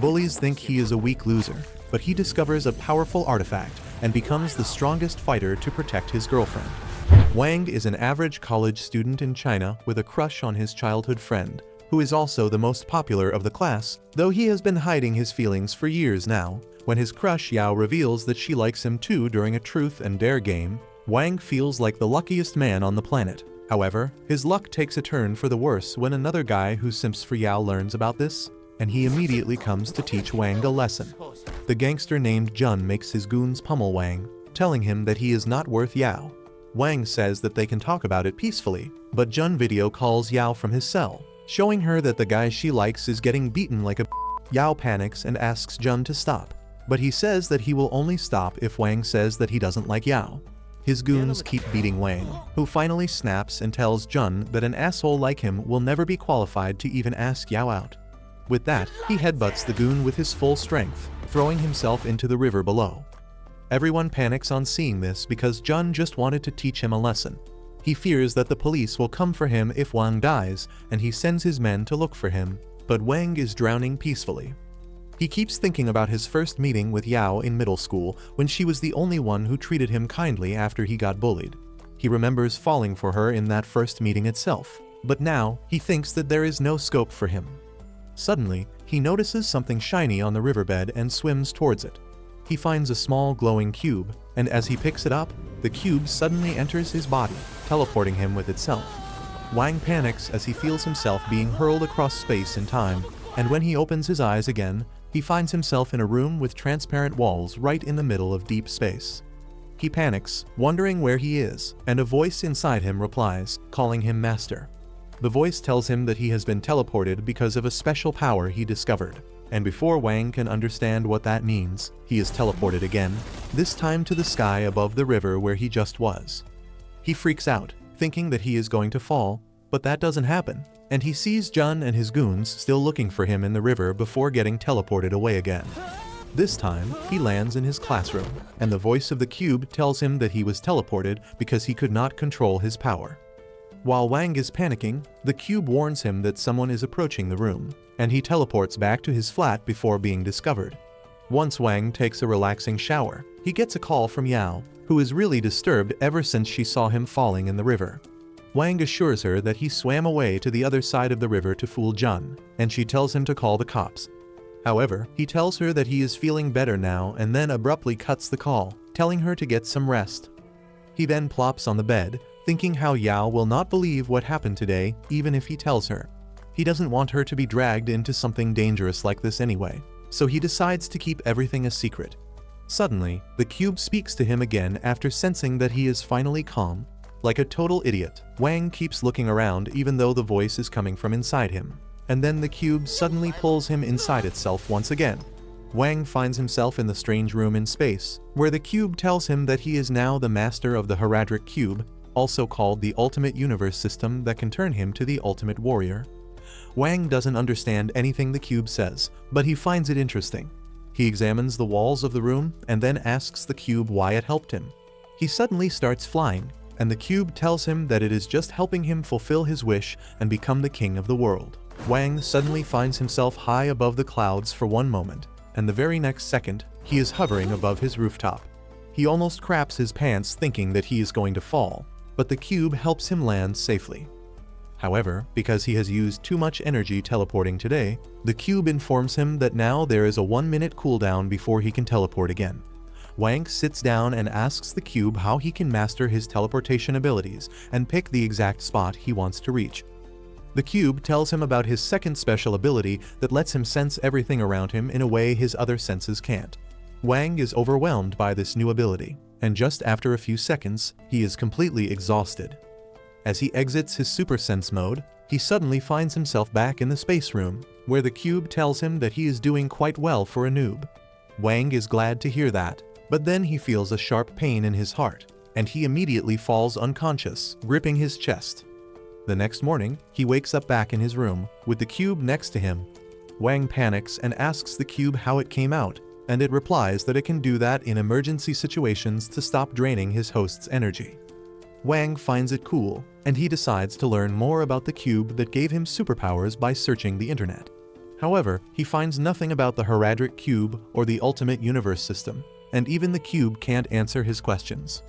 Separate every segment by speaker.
Speaker 1: Bullies think he is a weak loser, but he discovers a powerful artifact and becomes the strongest fighter to protect his girlfriend. Wang is an average college student in China with a crush on his childhood friend, who is also the most popular of the class, though he has been hiding his feelings for years now. When his crush Yao reveals that she likes him too during a truth and dare game, Wang feels like the luckiest man on the planet. However, his luck takes a turn for the worse when another guy who simps for Yao learns about this, and he immediately comes to teach Wang a lesson. The gangster named Jun makes his goons pummel Wang, telling him that he is not worth Yao. Wang says that they can talk about it peacefully, but Jun video calls Yao from his cell, showing her that the guy she likes is getting beaten like a Yao panics and asks Jun to stop, but he says that he will only stop if Wang says that he doesn't like Yao. His goons keep beating Wang, who finally snaps and tells Jun that an asshole like him will never be qualified to even ask Yao out. With that, he headbutts the goon with his full strength, throwing himself into the river below. Everyone panics on seeing this because Jun just wanted to teach him a lesson. He fears that the police will come for him if Wang dies, and he sends his men to look for him, but Wang is drowning peacefully. He keeps thinking about his first meeting with Yao in middle school when she was the only one who treated him kindly after he got bullied. He remembers falling for her in that first meeting itself, but now he thinks that there is no scope for him. Suddenly, he notices something shiny on the riverbed and swims towards it. He finds a small glowing cube, and as he picks it up, the cube suddenly enters his body, teleporting him with itself. Wang panics as he feels himself being hurled across space and time, and when he opens his eyes again, he finds himself in a room with transparent walls right in the middle of deep space. He panics, wondering where he is, and a voice inside him replies, calling him Master. The voice tells him that he has been teleported because of a special power he discovered, and before Wang can understand what that means, he is teleported again, this time to the sky above the river where he just was. He freaks out, thinking that he is going to fall, but that doesn't happen, and he sees Jun and his goons still looking for him in the river before getting teleported away again. This time, he lands in his classroom, and the voice of the cube tells him that he was teleported because he could not control his power. While Wang is panicking, the cube warns him that someone is approaching the room, and he teleports back to his flat before being discovered. Once Wang takes a relaxing shower, he gets a call from Yao, who is really disturbed ever since she saw him falling in the river. Wang assures her that he swam away to the other side of the river to fool Jun, and she tells him to call the cops. However, he tells her that he is feeling better now and then abruptly cuts the call, telling her to get some rest. He then plops on the bed, thinking how Yao will not believe what happened today even if he tells her. He doesn't want her to be dragged into something dangerous like this anyway, so he decides to keep everything a secret. Suddenly, the cube speaks to him again after sensing that he is finally calm. Like a total idiot, Wang keeps looking around even though the voice is coming from inside him, and then the cube suddenly pulls him inside itself once again. Wang finds himself in the strange room in space, where the cube tells him that he is now the master of the Heraldric Cube, also called the Ultimate Universe System that can turn him to the Ultimate Warrior. Wang doesn't understand anything the cube says, but he finds it interesting. He examines the walls of the room and then asks the cube why it helped him. He suddenly starts flying, and the cube tells him that it is just helping him fulfill his wish and become the king of the world. Wang suddenly finds himself high above the clouds for one moment, and the very next second, he is hovering above his rooftop. He almost craps his pants thinking that he is going to fall, but the cube helps him land safely. However, because he has used too much energy teleporting today, the cube informs him that now there is a 1-minute cooldown before he can teleport again. Wang sits down and asks the cube how he can master his teleportation abilities and pick the exact spot he wants to reach. The cube tells him about his second special ability that lets him sense everything around him in a way his other senses can't. Wang is overwhelmed by this new ability, and just after a few seconds, he is completely exhausted. As he exits his Super Sense mode, he suddenly finds himself back in the space room, where the cube tells him that he is doing quite well for a noob. Wang is glad to hear that, but then he feels a sharp pain in his heart, and he immediately falls unconscious, gripping his chest. The next morning, he wakes up back in his room, with the cube next to him. Wang panics and asks the cube how it came out, and it replies that it can do that in emergency situations to stop draining his host's energy. Wang finds it cool, and he decides to learn more about the cube that gave him superpowers by searching the internet. However, he finds nothing about the Heraldric Cube or the Ultimate Universe system, and even the cube can't answer his questions.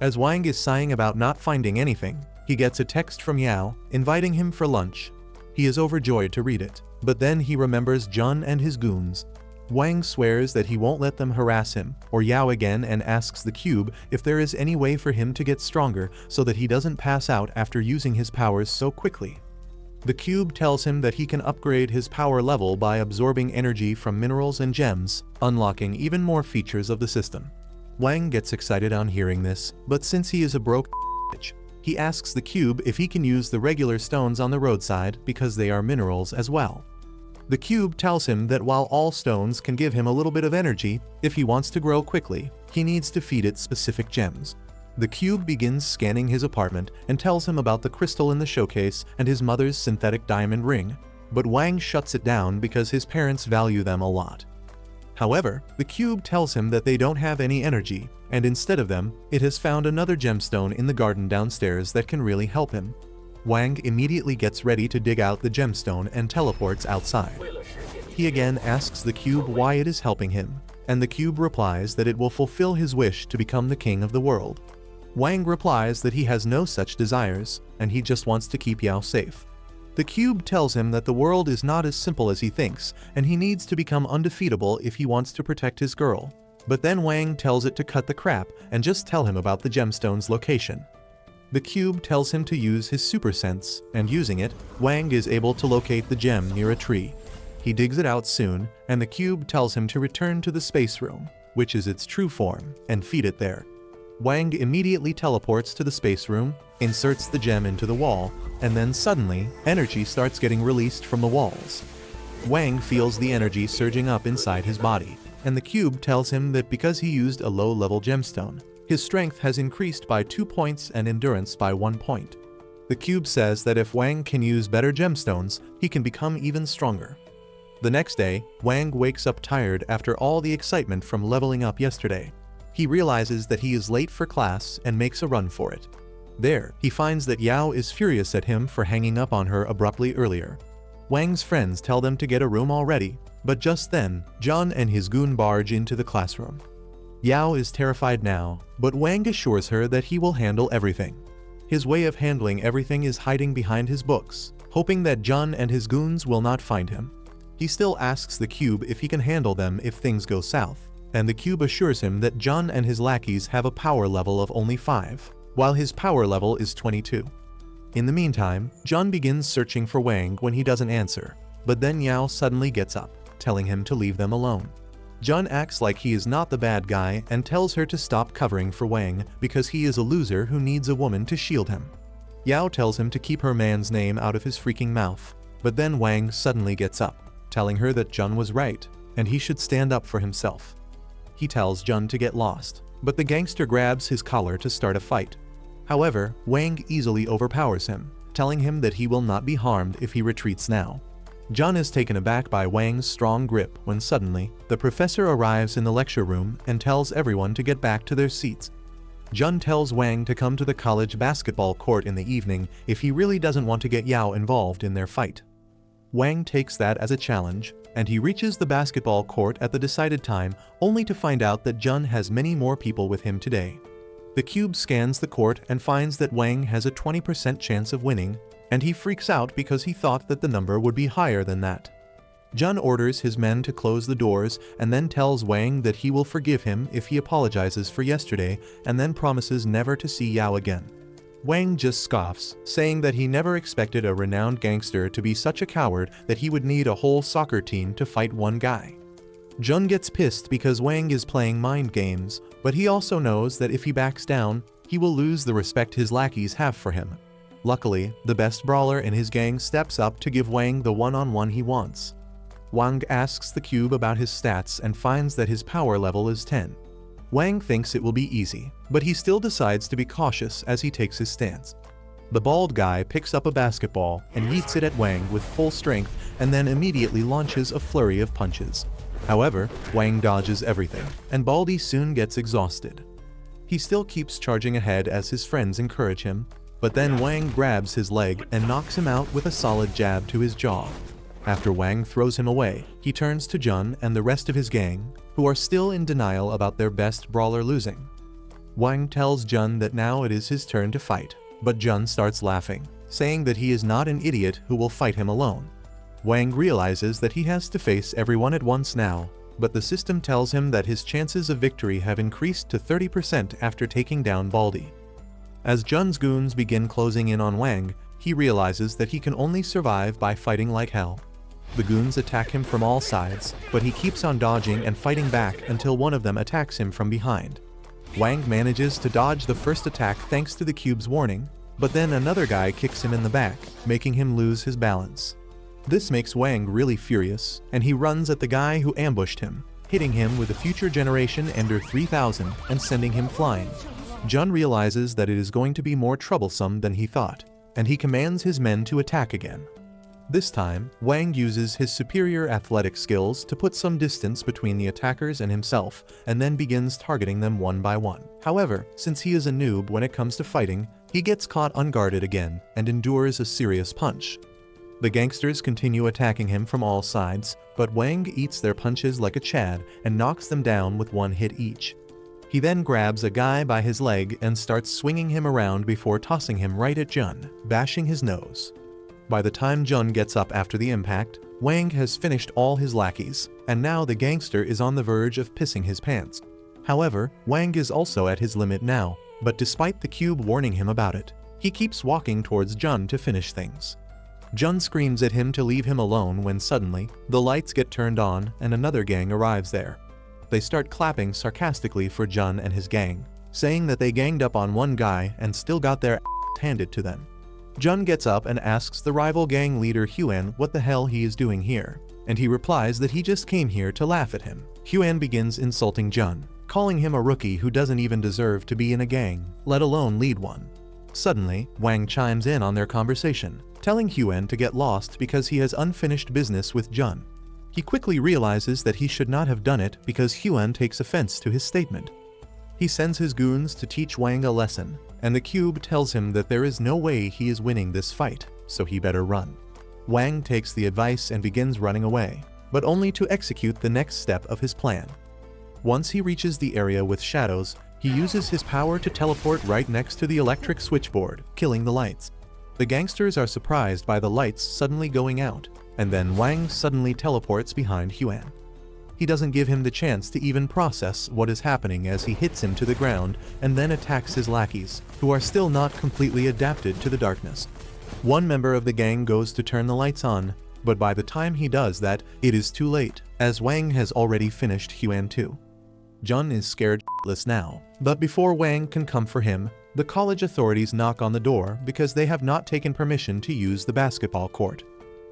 Speaker 1: As Wang is sighing about not finding anything, he gets a text from Yao, inviting him for lunch. He is overjoyed to read it, but then he remembers Jun and his goons. Wang swears that he won't let them harass him or Yao again and asks the cube if there is any way for him to get stronger so that he doesn't pass out after using his powers so quickly. The cube tells him that he can upgrade his power level by absorbing energy from minerals and gems, unlocking even more features of the system. Wang gets excited on hearing this, but since he is a broke bitch, he asks the cube if he can use the regular stones on the roadside because they are minerals as well. The cube tells him that while all stones can give him a little bit of energy, if he wants to grow quickly, he needs to feed it specific gems. The cube begins scanning his apartment and tells him about the crystal in the showcase and his mother's synthetic diamond ring, but Wang shuts it down because his parents value them a lot. However, the cube tells him that they don't have any energy, and instead of them, it has found another gemstone in the garden downstairs that can really help him. Wang immediately gets ready to dig out the gemstone and teleports outside. He again asks the cube why it is helping him, and the cube replies that it will fulfill his wish to become the king of the world. Wang replies that he has no such desires, and he just wants to keep Yao safe. The cube tells him that the world is not as simple as he thinks, and he needs to become undefeatable if he wants to protect his girl. But then Wang tells it to cut the crap and just tell him about the gemstone's location. The cube tells him to use his super sense, and using it, Wang is able to locate the gem near a tree. He digs it out soon, and the cube tells him to return to the space room, which is its true form, and feed it there. Wang immediately teleports to the space room, inserts the gem into the wall, and then suddenly, energy starts getting released from the walls. Wang feels the energy surging up inside his body, and the cube tells him that because he used a low-level gemstone, his strength has increased by 2 points and endurance by 1 point. The cube says that if Wang can use better gemstones, he can become even stronger. The next day, Wang wakes up tired after all the excitement from leveling up yesterday. He realizes that he is late for class and makes a run for it. There, he finds that Yao is furious at him for hanging up on her abruptly earlier. Wang's friends tell them to get a room already, but just then, John and his goon barge into the classroom. Yao is terrified now, but Wang assures her that he will handle everything. His way of handling everything is hiding behind his books, hoping that John and his goons will not find him. He still asks the cube if he can handle them if things go south, and the cube assures him that John and his lackeys have a power level of only 5, while his power level is 22. In the meantime, John begins searching for Wang when he doesn't answer, but then Yao suddenly gets up, telling him to leave them alone. John acts like he is not the bad guy and tells her to stop covering for Wang because he is a loser who needs a woman to shield him. Yao tells him to keep her man's name out of his freaking mouth, but then Wang suddenly gets up, telling her that Jun was right, and he should stand up for himself. He tells Jun to get lost, but the gangster grabs his collar to start a fight. However, Wang easily overpowers him, telling him that he will not be harmed if he retreats now. Jun is taken aback by Wang's strong grip when suddenly, the professor arrives in the lecture room and tells everyone to get back to their seats. Jun tells Wang to come to the college basketball court in the evening if he really doesn't want to get Yao involved in their fight. Wang takes that as a challenge, and he reaches the basketball court at the decided time only to find out that Jun has many more people with him today. The cube scans the court and finds that Wang has a 20% chance of winning, and he freaks out because he thought that the number would be higher than that. Jun orders his men to close the doors and then tells Wang that he will forgive him if he apologizes for yesterday and then promises never to see Yao again. Wang just scoffs, saying that he never expected a renowned gangster to be such a coward that he would need a whole soccer team to fight one guy. Jun gets pissed because Wang is playing mind games, but he also knows that if he backs down, he will lose the respect his lackeys have for him. Luckily, the best brawler in his gang steps up to give Wang the one-on-one he wants. Wang asks the cube about his stats and finds that his power level is 10. Wang thinks it will be easy, but he still decides to be cautious as he takes his stance. The bald guy picks up a basketball and yeets it at Wang with full strength and then immediately launches a flurry of punches. However, Wang dodges everything, and Baldy soon gets exhausted. He still keeps charging ahead as his friends encourage him, but then Wang grabs his leg and knocks him out with a solid jab to his jaw. After Wang throws him away, he turns to Jun and the rest of his gang, who are still in denial about their best brawler losing. Wang tells Jun that now it is his turn to fight, but Jun starts laughing, saying that he is not an idiot who will fight him alone. Wang realizes that he has to face everyone at once now, but the system tells him that his chances of victory have increased to 30% after taking down Bullied. As Jun's goons begin closing in on Wang, he realizes that he can only survive by fighting like hell. The goons attack him from all sides, but he keeps on dodging and fighting back until one of them attacks him from behind. Wang manages to dodge the first attack thanks to the cube's warning, but then another guy kicks him in the back, making him lose his balance. This makes Wang really furious, and he runs at the guy who ambushed him, hitting him with a future generation Ender 3000 and sending him flying. Jun realizes that it is going to be more troublesome than he thought, and he commands his men to attack again. This time, Wang uses his superior athletic skills to put some distance between the attackers and himself, and then begins targeting them one by one. However, since he is a noob when it comes to fighting, he gets caught unguarded again and endures a serious punch. The gangsters continue attacking him from all sides, but Wang eats their punches like a Chad and knocks them down with one hit each. He then grabs a guy by his leg and starts swinging him around before tossing him right at Jun, bashing his nose. By the time Jun gets up after the impact, Wang has finished all his lackeys, and now the gangster is on the verge of pissing his pants. However, Wang is also at his limit now, but despite the cube warning him about it, he keeps walking towards Jun to finish things. Jun screams at him to leave him alone when suddenly, the lights get turned on and another gang arrives there. They start clapping sarcastically for Jun and his gang, saying that they ganged up on one guy and still got their ass handed to them. Jun gets up and asks the rival gang leader Huan what the hell he is doing here, and he replies that he just came here to laugh at him. Huan begins insulting Jun, calling him a rookie who doesn't even deserve to be in a gang, let alone lead one. Suddenly, Wang chimes in on their conversation, telling Huan to get lost because he has unfinished business with Jun. He quickly realizes that he should not have done it because Huan takes offense to his statement. He sends his goons to teach Wang a lesson, and the cube tells him that there is no way he is winning this fight, so he better run. Wang takes the advice and begins running away, but only to execute the next step of his plan. Once he reaches the area with shadows, he uses his power to teleport right next to the electric switchboard, killing the lights. The gangsters are surprised by the lights suddenly going out, and then Wang suddenly teleports behind Huan. He doesn't give him the chance to even process what is happening as he hits him to the ground and then attacks his lackeys, who are still not completely adapted to the darkness. One member of the gang goes to turn the lights on, but by the time he does that, it is too late, as Wang has already finished Huan too. Jun is scared shitless now, but before Wang can come for him, the college authorities knock on the door because they have not taken permission to use the basketball court.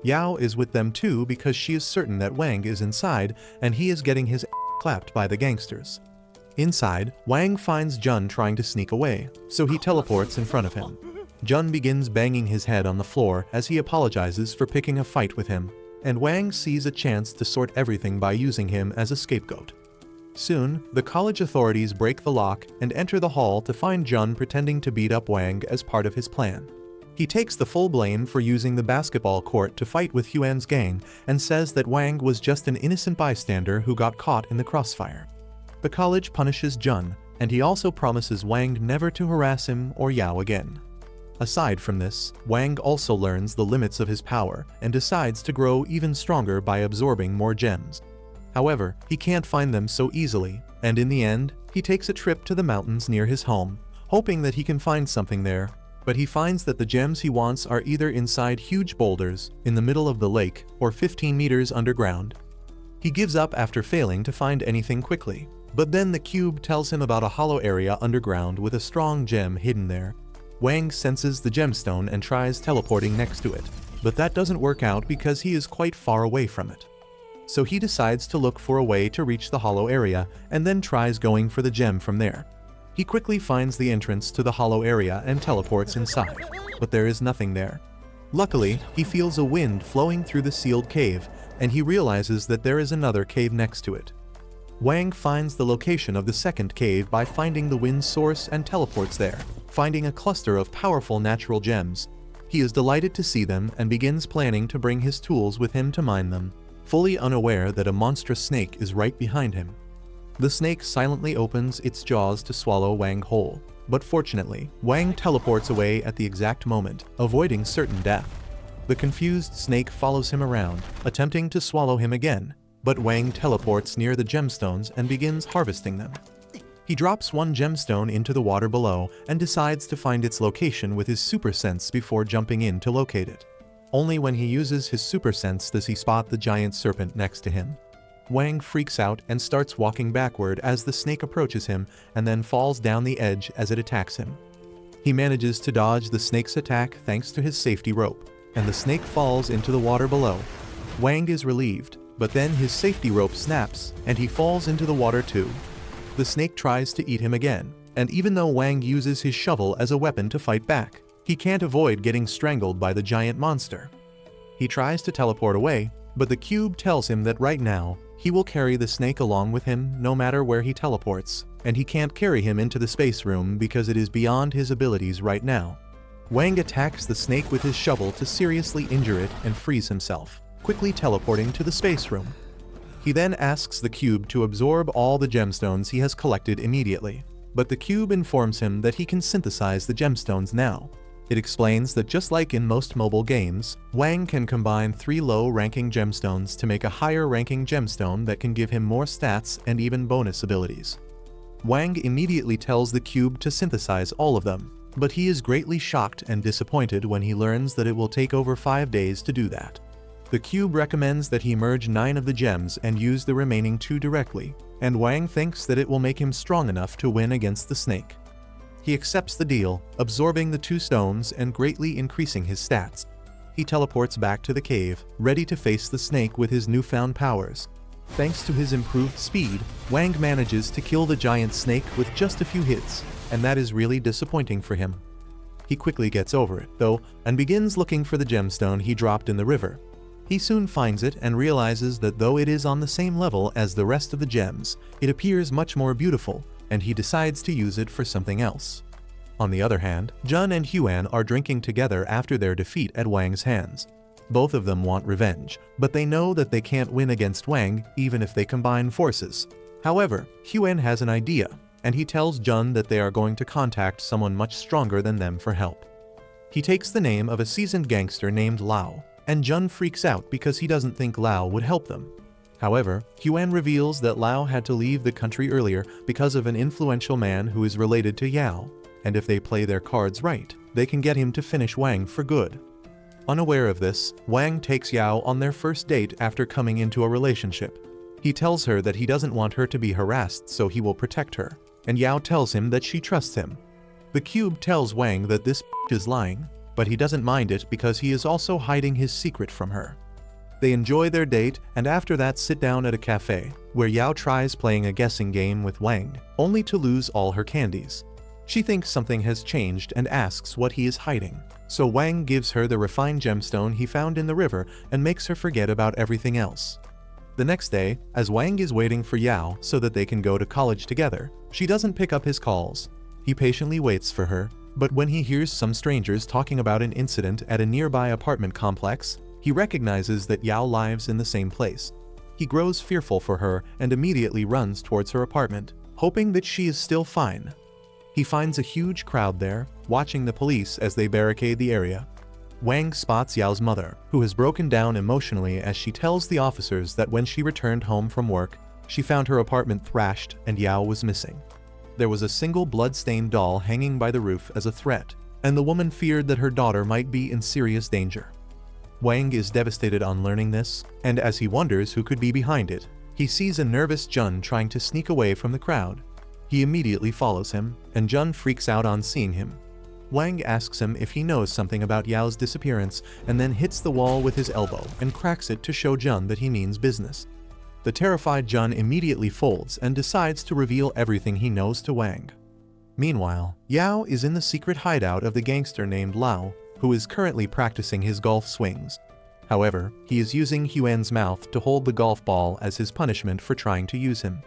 Speaker 1: Yao is with them too because she is certain that Wang is inside and he is getting his clapped by the gangsters. Inside, Wang finds Jun trying to sneak away, so he teleports in front of him. Jun begins banging his head on the floor as he apologizes for picking a fight with him, and Wang sees a chance to sort everything by using him as a scapegoat. Soon, the college authorities break the lock and enter the hall to find Jun pretending to beat up Wang as part of his plan. He takes the full blame for using the basketball court to fight with Huan's gang and says that Wang was just an innocent bystander who got caught in the crossfire. The college punishes Jun, and he also promises Wang never to harass him or Yao again. Aside from this, Wang also learns the limits of his power and decides to grow even stronger by absorbing more gems. However, he can't find them so easily, and in the end, he takes a trip to the mountains near his home, hoping that he can find something there, but he finds that the gems he wants are either inside huge boulders, in the middle of the lake, or 15 meters underground. He gives up after failing to find anything quickly, but then the cube tells him about a hollow area underground with a strong gem hidden there. Wang senses the gemstone and tries teleporting next to it, but that doesn't work out because he is quite far away from it. So he decides to look for a way to reach the hollow area and then tries going for the gem from there. He quickly finds the entrance to the hollow area and teleports inside, but there is nothing there. Luckily, he feels a wind flowing through the sealed cave, and he realizes that there is another cave next to it. Wang finds the location of the second cave by finding the wind's source and teleports there, finding a cluster of powerful natural gems. He is delighted to see them and begins planning to bring his tools with him to mine them, fully unaware that a monstrous snake is right behind him. The snake silently opens its jaws to swallow Wang whole, but fortunately, Wang teleports away at the exact moment, avoiding certain death. The confused snake follows him around, attempting to swallow him again, but Wang teleports near the gemstones and begins harvesting them. He drops one gemstone into the water below and decides to find its location with his super sense before jumping in to locate it. Only when he uses his super sense does he spot the giant serpent next to him. Wang freaks out and starts walking backward as the snake approaches him and then falls down the edge as it attacks him. He manages to dodge the snake's attack thanks to his safety rope, and the snake falls into the water below. Wang is relieved, but then his safety rope snaps and he falls into the water too. The snake tries to eat him again, and even though Wang uses his shovel as a weapon to fight back, he can't avoid getting strangled by the giant monster. He tries to teleport away, but the cube tells him that right now, he will carry the snake along with him no matter where he teleports, and he can't carry him into the space room because it is beyond his abilities right now. Wang attacks the snake with his shovel to seriously injure it and frees himself, quickly teleporting to the space room. He then asks the cube to absorb all the gemstones he has collected immediately, but the cube informs him that he can synthesize the gemstones now. It explains that just like in most mobile games, Wang can combine 3 low-ranking gemstones to make a higher-ranking gemstone that can give him more stats and even bonus abilities. Wang immediately tells the cube to synthesize all of them, but he is greatly shocked and disappointed when he learns that it will take over 5 days to do that. The cube recommends that he merge 9 of the gems and use the remaining 2 directly, and Wang thinks that it will make him strong enough to win against the snake. He accepts the deal, absorbing the 2 stones and greatly increasing his stats. He teleports back to the cave, ready to face the snake with his newfound powers. Thanks to his improved speed, Wang manages to kill the giant snake with just a few hits, and that is really disappointing for him. He quickly gets over it, though, and begins looking for the gemstone he dropped in the river. He soon finds it and realizes that though it is on the same level as the rest of the gems, it appears much more beautiful, and he decides to use it for something else. On the other hand, Jun and Huan are drinking together after their defeat at Wang's hands. Both of them want revenge, but they know that they can't win against Wang even if they combine forces. However, Huan has an idea, and he tells Jun that they are going to contact someone much stronger than them for help. He takes the name of a seasoned gangster named Lao, and Jun freaks out because he doesn't think Lao would help them. However, Huan reveals that Lao had to leave the country earlier because of an influential man who is related to Yao, and if they play their cards right, they can get him to finish Wang for good. Unaware of this, Wang takes Yao on their first date after coming into a relationship. He tells her that he doesn't want her to be harassed, so he will protect her, and Yao tells him that she trusts him. The cube tells Wang that this is lying, but he doesn't mind it because he is also hiding his secret from her. They enjoy their date and after that sit down at a cafe, where Yao tries playing a guessing game with Wang, only to lose all her candies. She thinks something has changed and asks what he is hiding, so Wang gives her the refined gemstone he found in the river and makes her forget about everything else. The next day, as Wang is waiting for Yao so that they can go to college together, she doesn't pick up his calls. He patiently waits for her, but when he hears some strangers talking about an incident at a nearby apartment complex, he recognizes that Yao lives in the same place. He grows fearful for her and immediately runs towards her apartment, hoping that she is still fine. He finds a huge crowd there, watching the police as they barricade the area. Wang spots Yao's mother, who has broken down emotionally as she tells the officers that when she returned home from work, she found her apartment thrashed and Yao was missing. There was a single blood-stained doll hanging by the roof as a threat, and the woman feared that her daughter might be in serious danger. Wang is devastated on learning this, and as he wonders who could be behind it, he sees a nervous Jun trying to sneak away from the crowd. He immediately follows him, and Jun freaks out on seeing him. Wang asks him if he knows something about Yao's disappearance and then hits the wall with his elbow and cracks it to show Jun that he means business. The terrified Jun immediately folds and decides to reveal everything he knows to Wang. Meanwhile, Yao is in the secret hideout of the gangster named Lao, who is currently practicing his golf swings. However, he is using Huan's mouth to hold the golf ball as his punishment for trying to use him.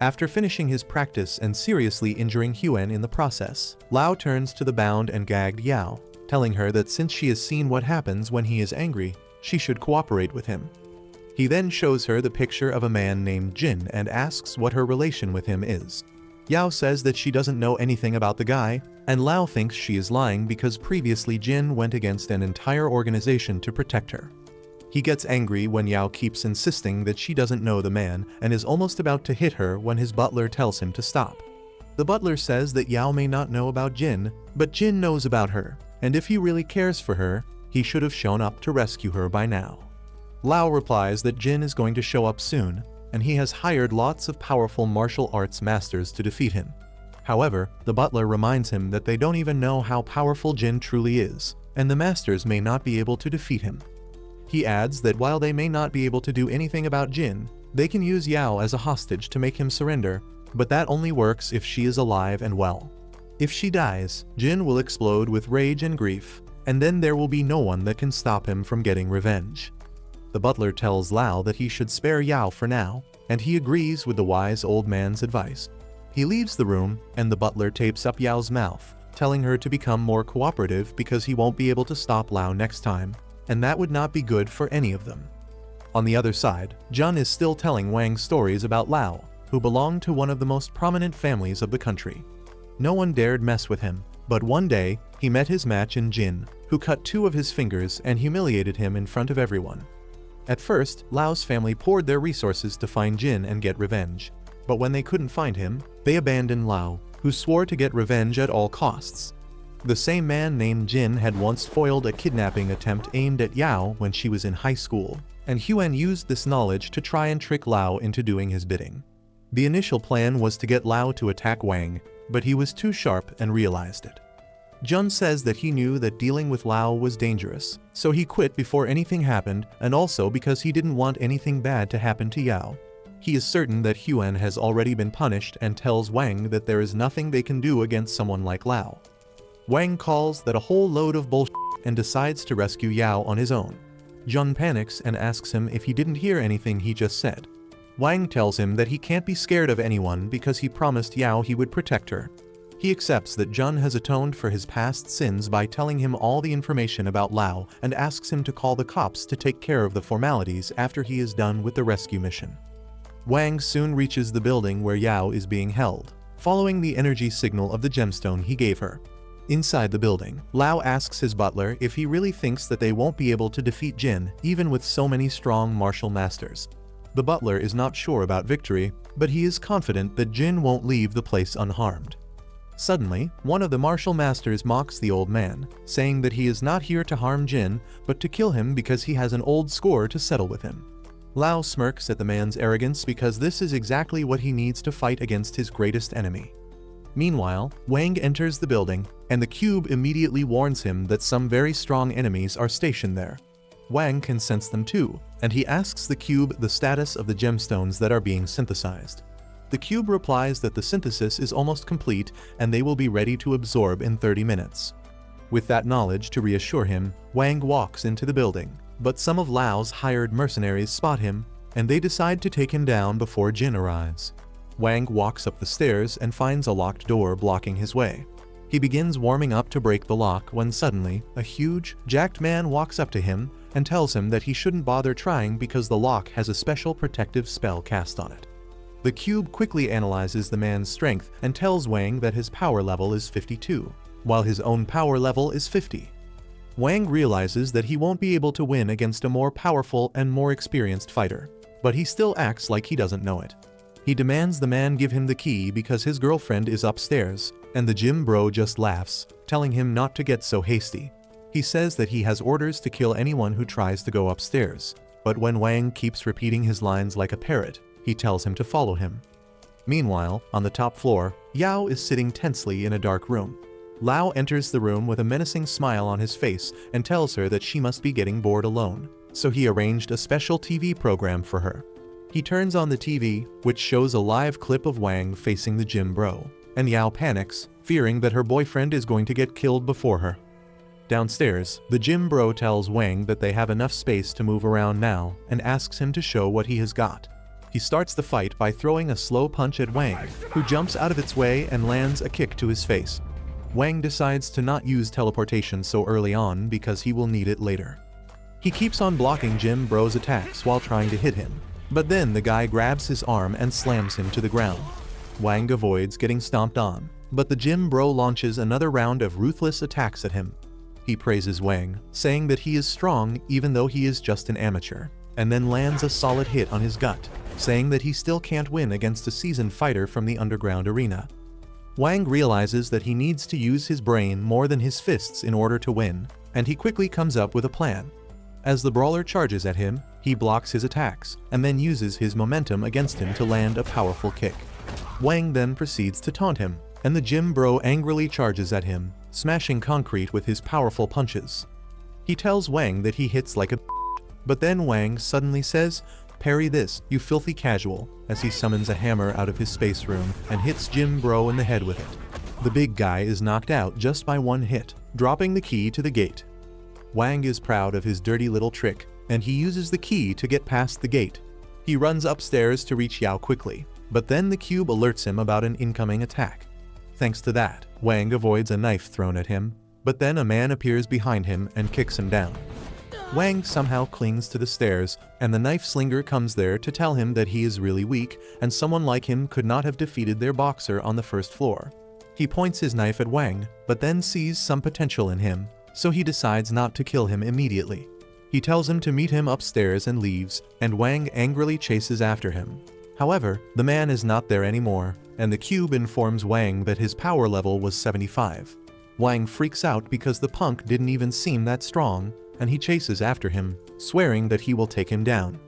Speaker 1: After finishing his practice and seriously injuring Huan in the process, Lao turns to the bound and gagged Yao, telling her that since she has seen what happens when he is angry, she should cooperate with him. He then shows her the picture of a man named Jin and asks what her relation with him is. Yao says that she doesn't know anything about the guy, and Lao thinks she is lying because previously Jin went against an entire organization to protect her. He gets angry when Yao keeps insisting that she doesn't know the man and is almost about to hit her when his butler tells him to stop. The butler says that Yao may not know about Jin, but Jin knows about her, and if he really cares for her, he should have shown up to rescue her by now. Lao replies that Jin is going to show up soon, and he has hired lots of powerful martial arts masters to defeat him. However, the butler reminds him that they don't even know how powerful Jin truly is, and the masters may not be able to defeat him. He adds that while they may not be able to do anything about Jin, they can use Yao as a hostage to make him surrender, but that only works if she is alive and well. If she dies, Jin will explode with rage and grief, and then there will be no one that can stop him from getting revenge. The butler tells Lao that he should spare Yao for now, and he agrees with the wise old man's advice. He leaves the room, and the butler tapes up Yao's mouth, telling her to become more cooperative because he won't be able to stop Lao next time, and that would not be good for any of them. On the other side, Jun is still telling Wang stories about Lao, who belonged to one of the most prominent families of the country. No one dared mess with him, but one day, he met his match in Jin, who cut 2 of his fingers and humiliated him in front of everyone. At first, Lao's family poured their resources to find Jin and get revenge, but when they couldn't find him, they abandoned Lao, who swore to get revenge at all costs. The same man named Jin had once foiled a kidnapping attempt aimed at Yao when she was in high school, and Huan used this knowledge to try and trick Lao into doing his bidding. The initial plan was to get Lao to attack Wang, but he was too sharp and realized it. Jun says that he knew that dealing with Lao was dangerous, so he quit before anything happened, and also because he didn't want anything bad to happen to Yao. He is certain that Huan has already been punished and tells Wang that there is nothing they can do against someone like Lao. Wang calls that a whole load of bullshit and decides to rescue Yao on his own. Jun panics and asks him if he didn't hear anything he just said. Wang tells him that he can't be scared of anyone because he promised Yao he would protect her. He accepts that Jun has atoned for his past sins by telling him all the information about Lao and asks him to call the cops to take care of the formalities after he is done with the rescue mission. Wang soon reaches the building where Yao is being held, following the energy signal of the gemstone he gave her. Inside the building, Lao asks his butler if he really thinks that they won't be able to defeat Jin even with so many strong martial masters. The butler is not sure about victory, but he is confident that Jin won't leave the place unharmed. Suddenly, one of the martial masters mocks the old man, saying that he is not here to harm Jin, but to kill him because he has an old score to settle with him. Lao smirks at the man's arrogance because this is exactly what he needs to fight against his greatest enemy. Meanwhile, Wang enters the building, and the cube immediately warns him that some very strong enemies are stationed there. Wang can sense them too, and he asks the cube the status of the gemstones that are being synthesized. The cube replies that the synthesis is almost complete and they will be ready to absorb in 30 minutes. With that knowledge to reassure him, Wang walks into the building, but some of Lao's hired mercenaries spot him, and they decide to take him down before Jin arrives. Wang walks up the stairs and finds a locked door blocking his way. He begins warming up to break the lock when suddenly, a huge, jacked man walks up to him and tells him that he shouldn't bother trying because the lock has a special protective spell cast on it. The cube quickly analyzes the man's strength and tells Wang that his power level is 52, while his own power level is 50. Wang realizes that he won't be able to win against a more powerful and more experienced fighter, but he still acts like he doesn't know it. He demands the man give him the key because his girlfriend is upstairs, and the gym bro just laughs, telling him not to get so hasty. He says that he has orders to kill anyone who tries to go upstairs, but when Wang keeps repeating his lines like a parrot, he tells him to follow him. Meanwhile, on the top floor, Yao is sitting tensely in a dark room. Lao enters the room with a menacing smile on his face and tells her that she must be getting bored alone, so he arranged a special TV program for her. He turns on the TV, which shows a live clip of Wang facing the gym bro, and Yao panics, fearing that her boyfriend is going to get killed before her. Downstairs, the gym bro tells Wang that they have enough space to move around now and asks him to show what he has got. He starts the fight by throwing a slow punch at Wang, who jumps out of its way and lands a kick to his face. Wang decides to not use teleportation so early on because he will need it later. He keeps on blocking Gym Bro's attacks while trying to hit him, but then the guy grabs his arm and slams him to the ground. Wang avoids getting stomped on, but the Gym Bro launches another round of ruthless attacks at him. He praises Wang, saying that he is strong even though he is just an amateur, and then lands a solid hit on his gut, saying that he still can't win against a seasoned fighter from the underground arena. Wang realizes that he needs to use his brain more than his fists in order to win, and he quickly comes up with a plan. As the brawler charges at him, he blocks his attacks, and then uses his momentum against him to land a powerful kick. Wang then proceeds to taunt him, and the Gym Bro angrily charges at him, smashing concrete with his powerful punches. He tells Wang that he hits like a but then Wang suddenly says, "Parry this, you filthy casual," as he summons a hammer out of his space room and hits Gym Bro in the head with it. The big guy is knocked out just by one hit, dropping the key to the gate. Wang is proud of his dirty little trick, and he uses the key to get past the gate. He runs upstairs to reach Yao quickly, but then the cube alerts him about an incoming attack. Thanks to that, Wang avoids a knife thrown at him, but then a man appears behind him and kicks him down. Wang somehow clings to the stairs, and the knife slinger comes there to tell him that he is really weak, and someone like him could not have defeated their boxer on the first floor. He points his knife at Wang, but then sees some potential in him, so he decides not to kill him immediately. He tells him to meet him upstairs and leaves, and Wang angrily chases after him. However, the man is not there anymore, and the cube informs Wang that his power level was 75. Wang freaks out because the punk didn't even seem that strong, and he chases after him, swearing that he will take him down.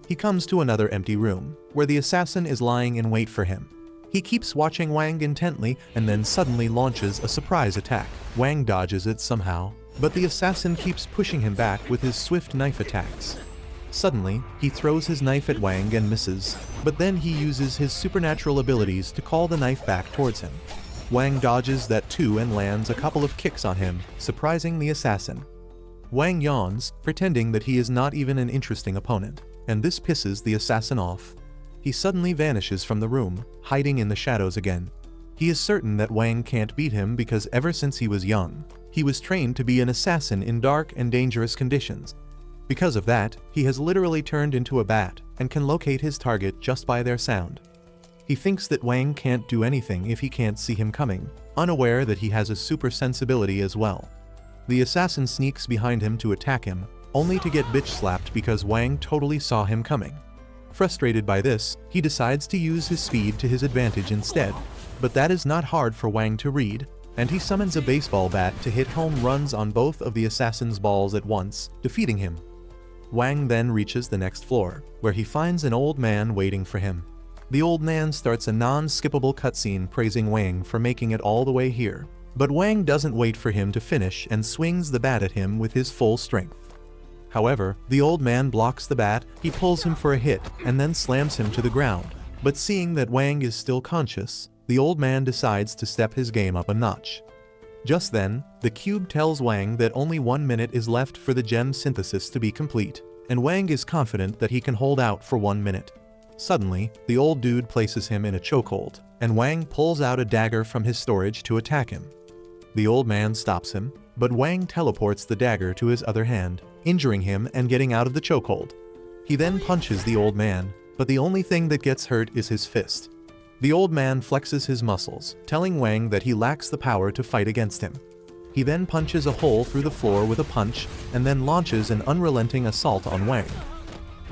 Speaker 1: He comes to another empty room, where the assassin is lying in wait for him. He keeps watching Wang intently and then suddenly launches a surprise attack. Wang dodges it somehow, but the assassin keeps pushing him back with his swift knife attacks. Suddenly, he throws his knife at Wang and misses, but then he uses his supernatural abilities to call the knife back towards him. Wang dodges that too and lands a couple of kicks on him, surprising the assassin. Wang yawns, pretending that he is not even an interesting opponent, and this pisses the assassin off. He suddenly vanishes from the room, hiding in the shadows again. He is certain that Wang can't beat him because ever since he was young, he was trained to be an assassin in dark and dangerous conditions. Because of that, he has literally turned into a bat and can locate his target just by their sound. He thinks that Wang can't do anything if he can't see him coming, unaware that he has a super sensibility as well. The assassin sneaks behind him to attack him, only to get bitch-slapped because Wang totally saw him coming. Frustrated by this, he decides to use his speed to his advantage instead, but that is not hard for Wang to read, and he summons a baseball bat to hit home runs on both of the assassin's balls at once, defeating him. Wang then reaches the next floor, where he finds an old man waiting for him. The old man starts a non-skippable cutscene praising Wang for making it all the way here. But Wang doesn't wait for him to finish and swings the bat at him with his full strength. However, the old man blocks the bat, he pulls him for a hit, and then slams him to the ground. But seeing that Wang is still conscious, the old man decides to step his game up a notch. Just then, the cube tells Wang that only 1 minute is left for the gem synthesis to be complete, and Wang is confident that he can hold out for 1 minute. Suddenly, the old dude places him in a chokehold, and Wang pulls out a dagger from his storage to attack him. The old man stops him, but Wang teleports the dagger to his other hand, injuring him and getting out of the chokehold. He then punches the old man, but the only thing that gets hurt is his fist. The old man flexes his muscles, telling Wang that he lacks the power to fight against him. He then punches a hole through the floor with a punch, and then launches an unrelenting assault on Wang.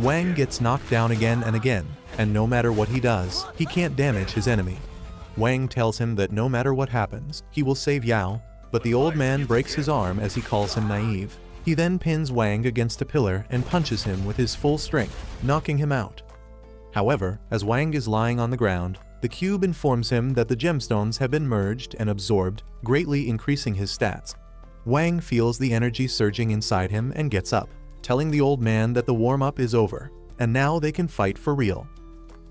Speaker 1: Wang gets knocked down again and again, and no matter what he does, he can't damage his enemy. Wang tells him that no matter what happens, he will save Yao, but the old man breaks his arm as he calls him naive. He then pins Wang against a pillar and punches him with his full strength, knocking him out. However, as Wang is lying on the ground, the cube informs him that the gemstones have been merged and absorbed, greatly increasing his stats. Wang feels the energy surging inside him and gets up, telling the old man that the warm-up is over, and now they can fight for real.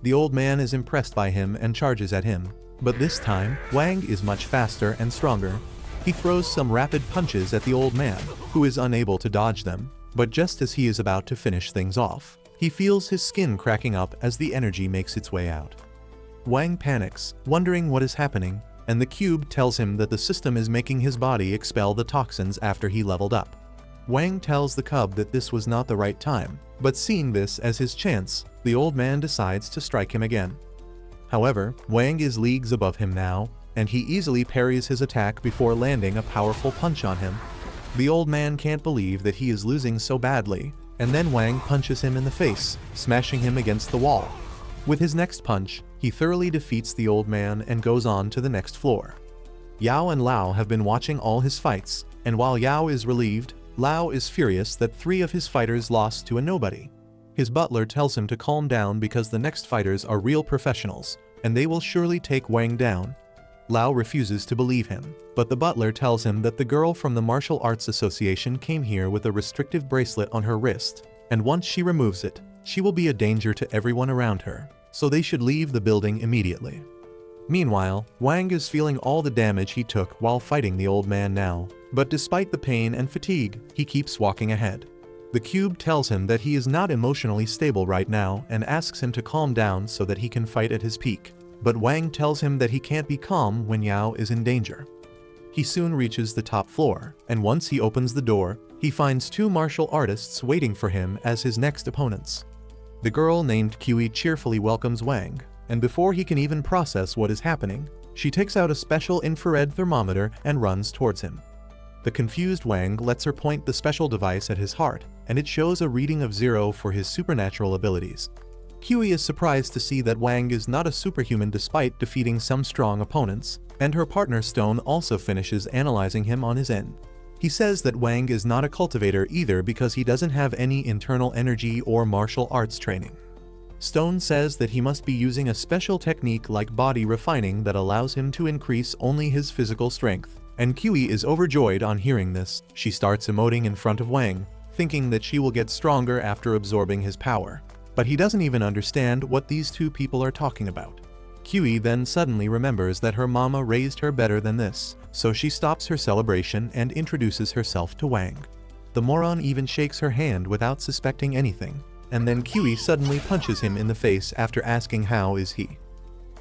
Speaker 1: The old man is impressed by him and charges at him, but this time, Wang is much faster and stronger. He throws some rapid punches at the old man, who is unable to dodge them, but just as he is about to finish things off, he feels his skin cracking up as the energy makes its way out. Wang panics, wondering what is happening, and the cube tells him that the system is making his body expel the toxins after he leveled up. Wang tells the cub that this was not the right time, but seeing this as his chance, the old man decides to strike him again. However, Wang is leagues above him now, and he easily parries his attack before landing a powerful punch on him. The old man can't believe that he is losing so badly, and then Wang punches him in the face, smashing him against the wall. With his next punch, he thoroughly defeats the old man and goes on to the next floor. Yao and Lao have been watching all his fights, and while Yao is relieved, Lao is furious that 3 of his fighters lost to a nobody. His butler tells him to calm down because the next fighters are real professionals, and they will surely take Wang down. Lao refuses to believe him, but the butler tells him that the girl from the Martial Arts Association came here with a restrictive bracelet on her wrist, and once she removes it, she will be a danger to everyone around her, so they should leave the building immediately. Meanwhile, Wang is feeling all the damage he took while fighting the old man now, but despite the pain and fatigue, he keeps walking ahead. The cube tells him that he is not emotionally stable right now and asks him to calm down so that he can fight at his peak, but Wang tells him that he can't be calm when Yao is in danger. He soon reaches the top floor, and once he opens the door, he finds 2 martial artists waiting for him as his next opponents. The girl named Kui cheerfully welcomes Wang, and before he can even process what is happening, she takes out a special infrared thermometer and runs towards him. The confused Wang lets her point the special device at his heart, and it shows a reading of 0 for his supernatural abilities. Kui is surprised to see that Wang is not a superhuman despite defeating some strong opponents, and her partner Stone also finishes analyzing him on his end. He says that Wang is not a cultivator either because he doesn't have any internal energy or martial arts training. Stone says that he must be using a special technique like body refining that allows him to increase only his physical strength, and Kui is overjoyed on hearing this. She starts emoting in front of Wang, thinking that she will get stronger after absorbing his power. But he doesn't even understand what these 2 people are talking about. Kui then suddenly remembers that her mama raised her better than this, so she stops her celebration and introduces herself to Wang. The moron even shakes her hand without suspecting anything, and then Kui suddenly punches him in the face after asking how is he.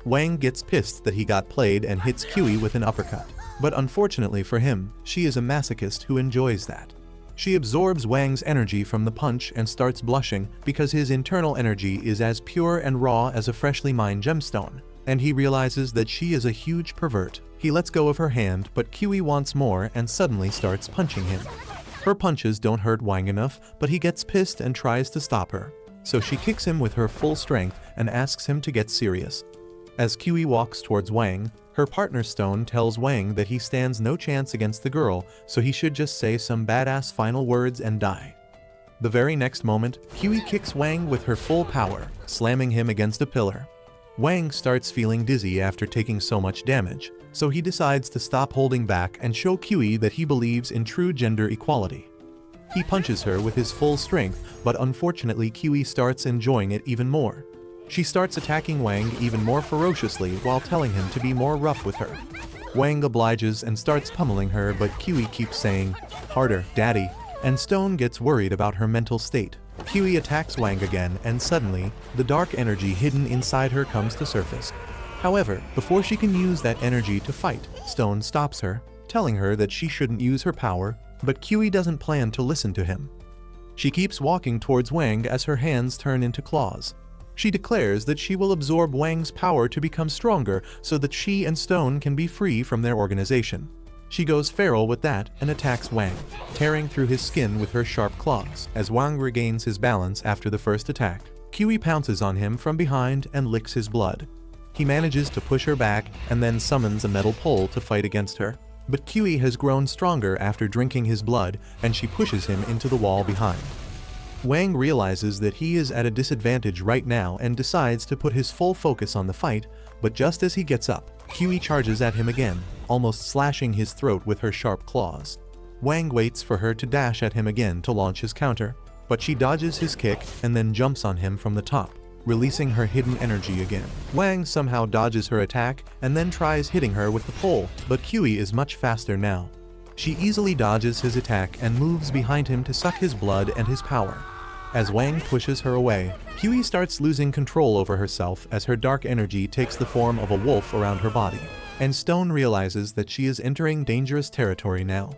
Speaker 1: Wang gets pissed that he got played and hits Kui with an uppercut, but unfortunately for him, she is a masochist who enjoys that. She absorbs Wang's energy from the punch and starts blushing because his internal energy is as pure and raw as a freshly mined gemstone, and he realizes that she is a huge pervert. He lets go of her hand, but Kui wants more and suddenly starts punching him. Her punches don't hurt Wang enough, but he gets pissed and tries to stop her, so she kicks him with her full strength and asks him to get serious. As Kui walks towards Wang, her partner Stone tells Wang that he stands no chance against the girl, so he should just say some badass final words and die. The very next moment, Kui kicks Wang with her full power, slamming him against a pillar. Wang starts feeling dizzy after taking so much damage, so he decides to stop holding back and show Kui that he believes in true gender equality. He punches her with his full strength, but unfortunately Kui starts enjoying it even more. She starts attacking Wang even more ferociously while telling him to be more rough with her. Wang obliges and starts pummeling her, but Kui keeps saying, "Harder, daddy," and Stone gets worried about her mental state. Kui attacks Wang again, and suddenly, the dark energy hidden inside her comes to surface. However, before she can use that energy to fight, Stone stops her, telling her that she shouldn't use her power, but Kui doesn't plan to listen to him. She keeps walking towards Wang as her hands turn into claws. She declares that she will absorb Wang's power to become stronger so that she and Stone can be free from their organization. She goes feral with that and attacks Wang, tearing through his skin with her sharp claws. As Wang regains his balance after the first attack, Kui pounces on him from behind and licks his blood. He manages to push her back and then summons a metal pole to fight against her. But Kui has grown stronger after drinking his blood, and she pushes him into the wall behind. Wang realizes that he is at a disadvantage right now and decides to put his full focus on the fight, but just as he gets up, Kui charges at him again, almost slashing his throat with her sharp claws. Wang waits for her to dash at him again to launch his counter, but she dodges his kick and then jumps on him from the top, releasing her hidden energy again. Wang somehow dodges her attack and then tries hitting her with the pole, but Kui is much faster now. She easily dodges his attack and moves behind him to suck his blood and his power. As Wang pushes her away, Kui starts losing control over herself as her dark energy takes the form of a wolf around her body. and Stone realizes that she is entering dangerous territory now.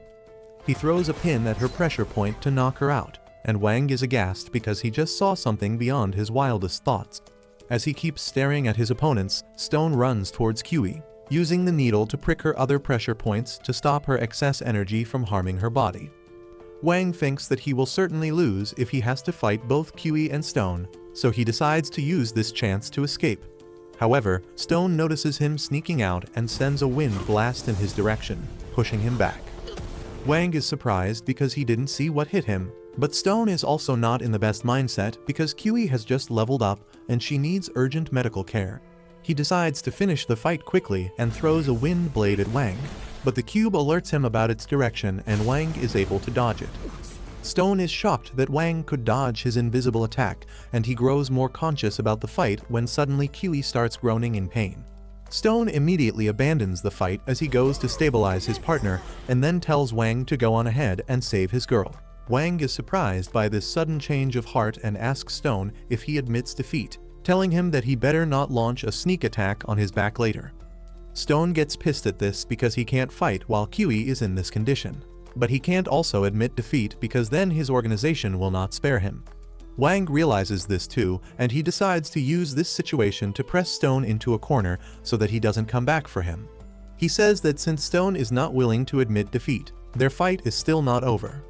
Speaker 1: He throws a pin at her pressure point to knock her out, and Wang is aghast because he just saw something beyond his wildest thoughts. As he keeps staring at his opponents, Stone runs towards Kiwi, using the needle to prick her other pressure points to stop her excess energy from harming her body. Wang thinks that he will certainly lose if he has to fight both Kiwi and Stone, so he decides to use this chance to escape. However, Stone notices him sneaking out and sends a wind blast in his direction, pushing him back. Wang is surprised because he didn't see what hit him, but Stone is also not in the best mindset because Kiwi has just leveled up and she needs urgent medical care. He decides to finish the fight quickly and throws a wind blade at Wang, but the cube alerts him about its direction and Wang is able to dodge it. Stone is shocked that Wang could dodge his invisible attack, and he grows more conscious about the fight when suddenly Kiwi starts groaning in pain. Stone immediately abandons the fight as he goes to stabilize his partner and then tells Wang to go on ahead and save his girl. Wang is surprised by this sudden change of heart and asks Stone if he admits defeat, telling him that he better not launch a sneak attack on his back later. Stone gets pissed at this because he can't fight while Kiwi is in this condition. But he can't also admit defeat because then his organization will not spare him. Wang realizes this too, and he decides to use this situation to press Stone into a corner so that he doesn't come back for him. He says that since Stone is not willing to admit defeat, their fight is still not over.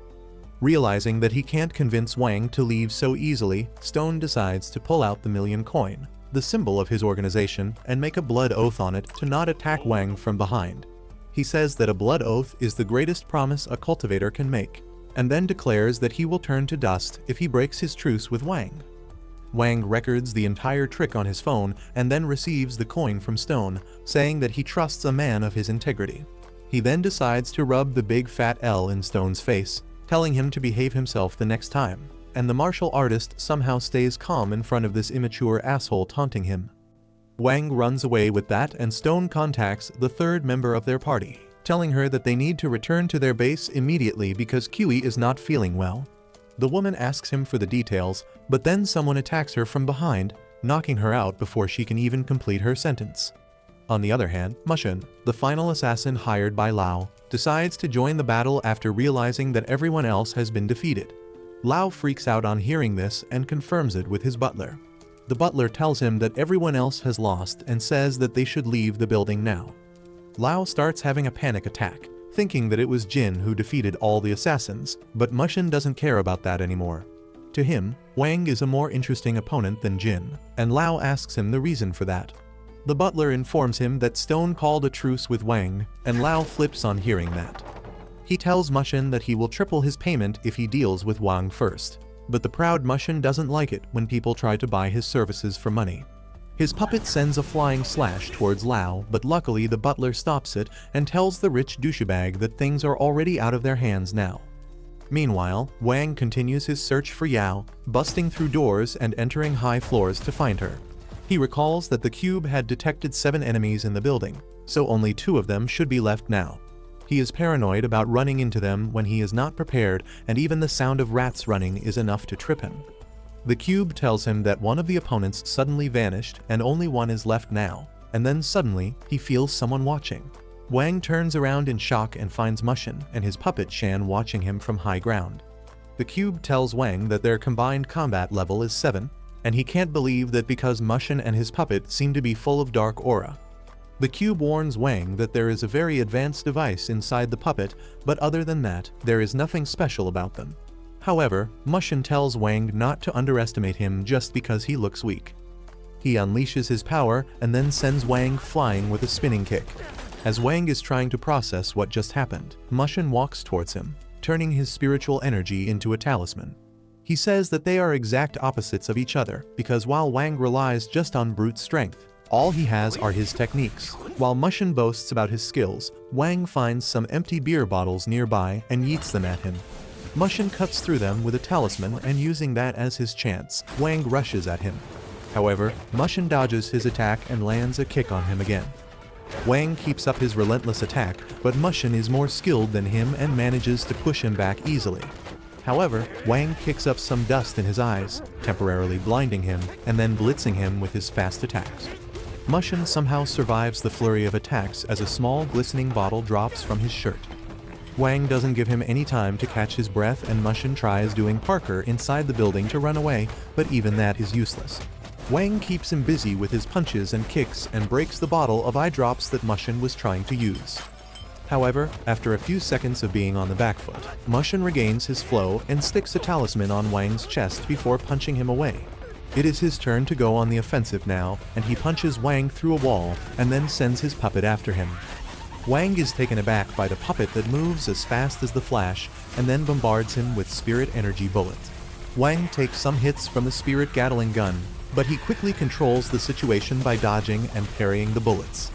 Speaker 1: Realizing that he can't convince Wang to leave so easily, Stone decides to pull out the million coin, the symbol of his organization, and make a blood oath on it to not attack Wang from behind. He says that a blood oath is the greatest promise a cultivator can make, and then declares that he will turn to dust if he breaks his truce with Wang. Wang records the entire trick on his phone and then receives the coin from Stone, saying that he trusts a man of his integrity. He then decides to rub the big fat L in Stone's face, telling him to behave himself the next time, and the martial artist somehow stays calm in front of this immature asshole taunting him. Wang runs away with that and Stone contacts the third member of their party, telling her that they need to return to their base immediately because Kiwi is not feeling well. The woman asks him for the details, but then someone attacks her from behind, knocking her out before she can even complete her sentence. On the other hand, Mushin, the final assassin hired by Lao, decides to join the battle after realizing that everyone else has been defeated. Lao freaks out on hearing this and confirms it with his butler. The butler tells him that everyone else has lost and says that they should leave the building now. Lao starts having a panic attack, thinking that it was Jin who defeated all the assassins, but Mushin doesn't care about that anymore. To him, Wang is a more interesting opponent than Jin, and Lao asks him the reason for that. The butler informs him that Stone called a truce with Wang, and Lao flips on hearing that. He tells Mushin that he will triple his payment if he deals with Wang first. But the proud Mushin doesn't like it when people try to buy his services for money. His puppet sends a flying slash towards Lao, but luckily the butler stops it and tells the rich douchebag that things are already out of their hands now. Meanwhile, Wang continues his search for Yao, busting through doors and entering high floors to find her. He recalls that the cube had detected 7 enemies in the building, so only 2 of them should be left now. He is paranoid about running into them when he is not prepared, and even the sound of rats running is enough to trip him. The cube tells him that one of the opponents suddenly vanished and only one is left now, and then suddenly he feels someone watching. Wang turns around in shock and finds Mushin and his puppet Shan watching him from high ground. The cube tells Wang that their combined combat level is 7, and he can't believe that because Mushin and his puppet seem to be full of dark aura. The cube warns Wang that there is a very advanced device inside the puppet, but other than that, there is nothing special about them. However, Mushin tells Wang not to underestimate him just because he looks weak. He unleashes his power and then sends Wang flying with a spinning kick. As Wang is trying to process what just happened, Mushin walks towards him, turning his spiritual energy into a talisman. He says that they are exact opposites of each other because while Wang relies just on brute strength, all he has are his techniques. While Mushin boasts about his skills, Wang finds some empty beer bottles nearby and yeets them at him. Mushin cuts through them with a talisman and using that as his chance, Wang rushes at him. However, Mushin dodges his attack and lands a kick on him again. Wang keeps up his relentless attack, but Mushin is more skilled than him and manages to push him back easily. However, Wang kicks up some dust in his eyes, temporarily blinding him and then blitzing him with his fast attacks. Mushin somehow survives the flurry of attacks as a small glistening bottle drops from his shirt. Wang doesn't give him any time to catch his breath, and Mushin tries doing Parker inside the building to run away, but even that is useless. Wang keeps him busy with his punches and kicks and breaks the bottle of eye drops that Mushin was trying to use. However, after a few seconds of being on the back foot, Mushin regains his flow and sticks a talisman on Wang's chest before punching him away. It is his turn to go on the offensive now, and he punches Wang through a wall and then sends his puppet after him. Wang is taken aback by the puppet that moves as fast as the Flash and then bombards him with spirit energy bullets. Wang takes some hits from the spirit Gatling gun, but he quickly controls the situation by dodging and parrying the bullets.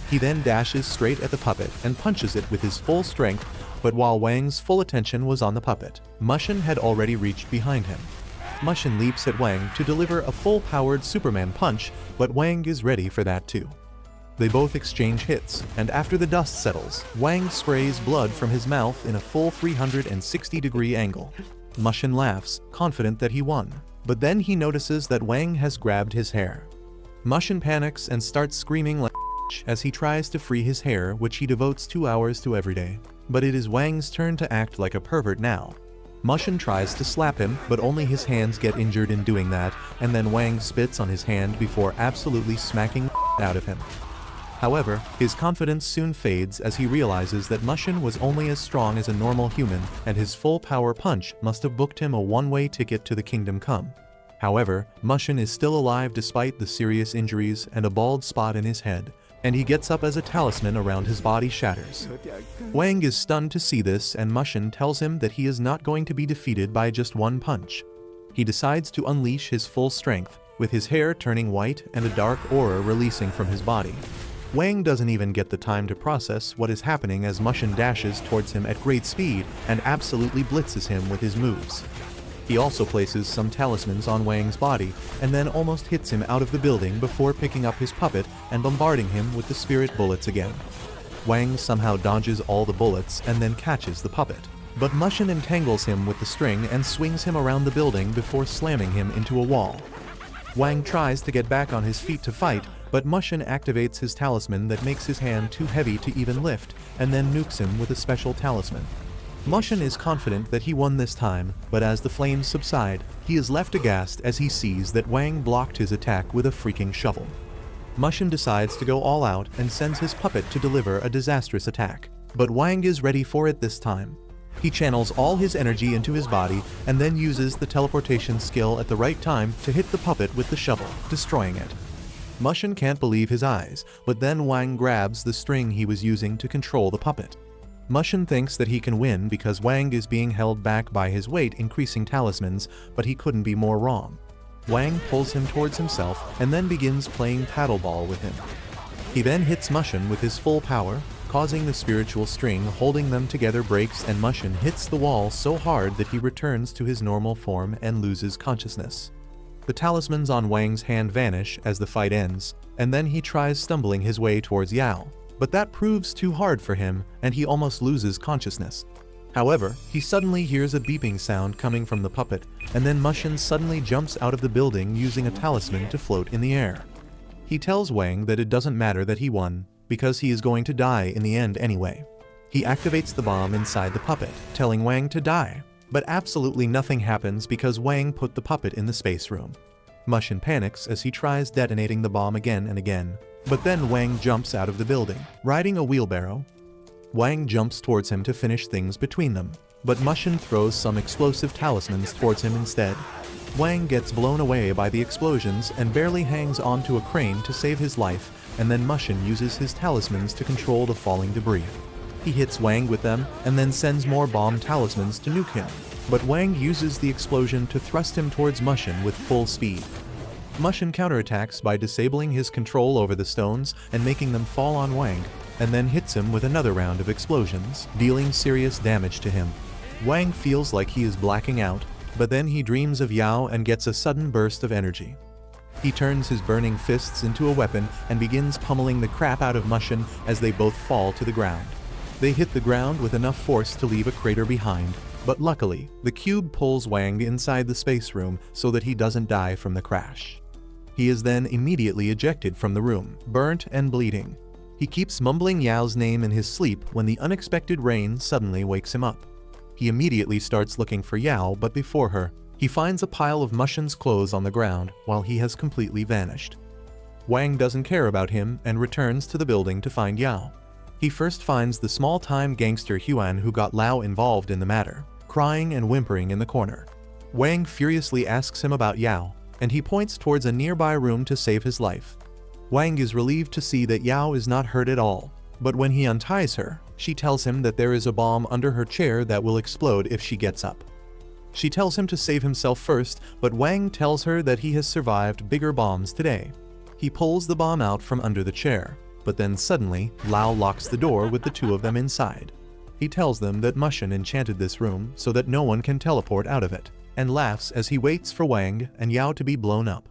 Speaker 1: He then dashes straight at the puppet and punches it with his full strength, but while Wang's full attention was on the puppet, Mushin had already reached behind him. Mushin leaps at Wang to deliver a full-powered Superman punch, but Wang is ready for that too. They both exchange hits, and after the dust settles, Wang sprays blood from his mouth in a full 360-degree angle. Mushin laughs, confident that he won, but then he notices that Wang has grabbed his hair. Mushin panics and starts screaming like as he tries to free his hair, which he devotes 2 hours to every day. But it is Wang's turn to act like a pervert now. Mushin tries to slap him, but only his hands get injured in doing that, and then Wang spits on his hand before absolutely smacking out of him. However, his confidence soon fades as he realizes that Mushin was only as strong as a normal human, and his full power punch must have booked him a one-way ticket to the Kingdom Come. However, Mushin is still alive despite the serious injuries and a bald spot in his head, and he gets up as a talisman around his body shatters. Wang is stunned to see this, and Mushin tells him that he is not going to be defeated by just one punch. He decides to unleash his full strength, with his hair turning white and a dark aura releasing from his body. Wang doesn't even get the time to process what is happening as Mushin dashes towards him at great speed and absolutely blitzes him with his moves. He also places some talismans on Wang's body and then almost hits him out of the building before picking up his puppet and bombarding him with the spirit bullets again. Wang somehow dodges all the bullets and then catches the puppet, but Mushin entangles him with the string and swings him around the building before slamming him into a wall. Wang tries to get back on his feet to fight, but Mushin activates his talisman that makes his hand too heavy to even lift, and then nukes him with a special talisman. Mushin is confident that he won this time, but as the flames subside, he is left aghast as he sees that Wang blocked his attack with a freaking shovel. Mushin decides to go all out and sends his puppet to deliver a disastrous attack, but Wang is ready for it this time. He channels all his energy into his body and then uses the teleportation skill at the right time to hit the puppet with the shovel, destroying it. Mushin can't believe his eyes, but then Wang grabs the string he was using to control the puppet. Mushin thinks that he can win because Wang is being held back by his weight-increasing talismans, but he couldn't be more wrong. Wang pulls him towards himself and then begins playing paddleball with him. He then hits Mushin with his full power, causing the spiritual string holding them together breaks, and Mushin hits the wall so hard that he returns to his normal form and loses consciousness. The talismans on Wang's hand vanish as the fight ends, and then he tries stumbling his way towards Yao, but that proves too hard for him and he almost loses consciousness. However, he suddenly hears a beeping sound coming from the puppet, and then Mushin suddenly jumps out of the building using a talisman to float in the air. He tells Wang that it doesn't matter that he won, because he is going to die in the end anyway. He activates the bomb inside the puppet, telling Wang to die. But absolutely nothing happens because Wang put the puppet in the space room. Mushin panics as he tries detonating the bomb again and again, but then Wang jumps out of the building, riding a wheelbarrow. Wang jumps towards him to finish things between them, but Mushin throws some explosive talismans towards him instead. Wang gets blown away by the explosions and barely hangs onto a crane to save his life, and then Mushin uses his talismans to control the falling debris. He hits Wang with them and then sends more bomb talismans to nuke him, but Wang uses the explosion to thrust him towards Mushin with full speed. Mushin counterattacks by disabling his control over the stones and making them fall on Wang, and then hits him with another round of explosions, dealing serious damage to him. Wang feels like he is blacking out, but then he dreams of Yao and gets a sudden burst of energy. He turns his burning fists into a weapon and begins pummeling the crap out of Mushin as they both fall to the ground. They hit the ground with enough force to leave a crater behind, but luckily, the cube pulls Wang inside the space room so that he doesn't die from the crash. He is then immediately ejected from the room, burnt and bleeding. He keeps mumbling Yao's name in his sleep when the unexpected rain suddenly wakes him up. He immediately starts looking for Yao, but before her, he finds a pile of Mushin's clothes on the ground while he has completely vanished. Wang doesn't care about him and returns to the building to find Yao. He first finds the small-time gangster Huan who got Lao involved in the matter, crying and whimpering in the corner. Wang furiously asks him about Yao, and he points towards a nearby room to save his life. Wang is relieved to see that Yao is not hurt at all, but when he unties her, she tells him that there is a bomb under her chair that will explode if she gets up. She tells him to save himself first, but Wang tells her that he has survived bigger bombs today. He pulls the bomb out from under the chair, but then suddenly, Lao locks the door with the two of them inside. He tells them that Mushin enchanted this room so that no one can teleport out of it, and laughs as he waits for Wang and Yao to be blown up.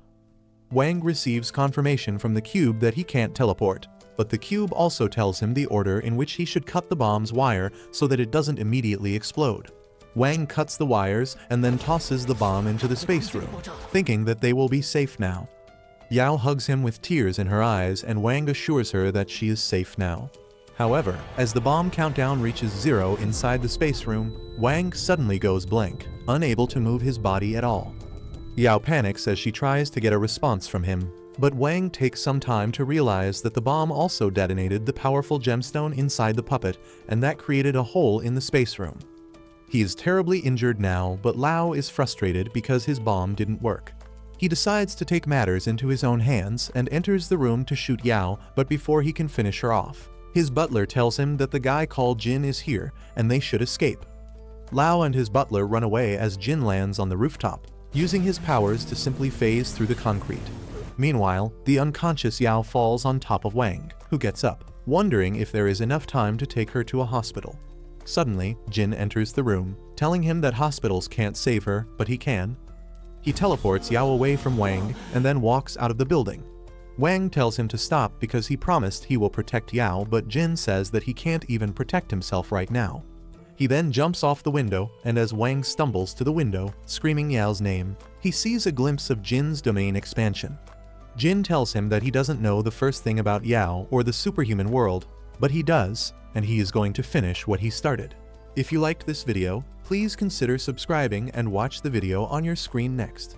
Speaker 1: Wang receives confirmation from the cube that he can't teleport, but the cube also tells him the order in which he should cut the bomb's wire so that it doesn't immediately explode. Wang cuts the wires and then tosses the bomb into the space room, thinking that they will be safe now. Yao hugs him with tears in her eyes and Wang assures her that she is safe now. However, as the bomb countdown reaches 0 inside the space room, Wang suddenly goes blank, unable to move his body at all. Yao panics as she tries to get a response from him, but Wang takes some time to realize that the bomb also detonated the powerful gemstone inside the puppet, and that created a hole in the space room. He is terribly injured now, but Lao is frustrated because his bomb didn't work. He decides to take matters into his own hands and enters the room to shoot Yao, but before he can finish her off, his butler tells him that the guy called Jin is here and they should escape. Lao and his butler run away as Jin lands on the rooftop, using his powers to simply phase through the concrete. Meanwhile, the unconscious Yao falls on top of Wang, who gets up, wondering if there is enough time to take her to a hospital. Suddenly, Jin enters the room, telling him that hospitals can't save her, but he can. He teleports Yao away from Wang and then walks out of the building. Wang tells him to stop because he promised he will protect Yao, but Jin says that he can't even protect himself right now. He then jumps off the window, and as Wang stumbles to the window, screaming Yao's name, he sees a glimpse of Jin's domain expansion. Jin tells him that he doesn't know the first thing about Yao or the superhuman world, but he does, and he is going to finish what he started. If you liked this video, please consider subscribing and watch the video on your screen next.